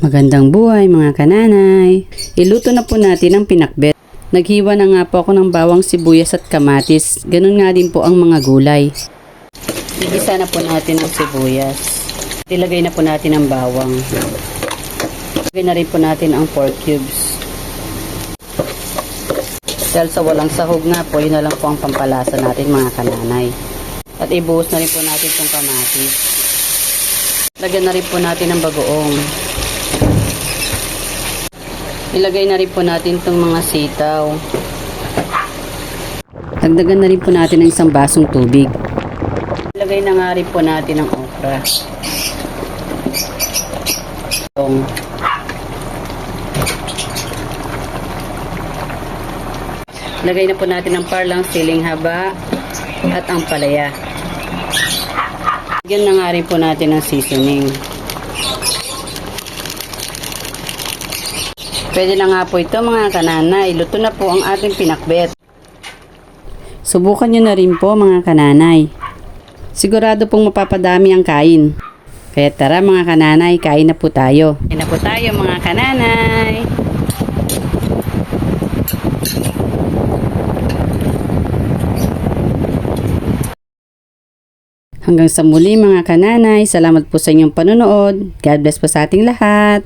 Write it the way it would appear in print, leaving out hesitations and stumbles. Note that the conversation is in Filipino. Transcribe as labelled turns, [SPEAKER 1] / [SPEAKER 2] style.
[SPEAKER 1] Magandang buhay mga kananay. Iluto na po natin ang pinakbet. Naghiwa na nga po ako ng bawang, sibuyas at kamatis. Ganun nga din po ang mga gulay. Igisa na po natin ang sibuyas. Ilagay na po natin ang bawang. Ilagay na rin po natin ang pork cubes. Dahil sa walang sahog nga po, yun na lang po ang pampalasa natin mga kananay. At ibuhos na rin po natin itong kamatis. Lagyan na rin po natin ang bagoong. Ilagay na rin po natin itong mga sitaw. Dagdagan na rin po natin ng isang basong tubig. Ilagay na nga rin po natin ang okra. Ilagay na po natin ang parlang, siling haba at ang palaya. Lagyan na nga rin po natin ang seasoning. Pwede na nga po ito mga kananay. Luto na po ang ating pinakbet. Subukan nyo na rin po mga kananay. Sigurado pong mapapadami ang kain. Kaya tara mga kananay, kain na po tayo. Kain na po tayo mga kananay. Hanggang sa muli mga kananay. Salamat po sa inyong panonood. God bless po sa ating lahat.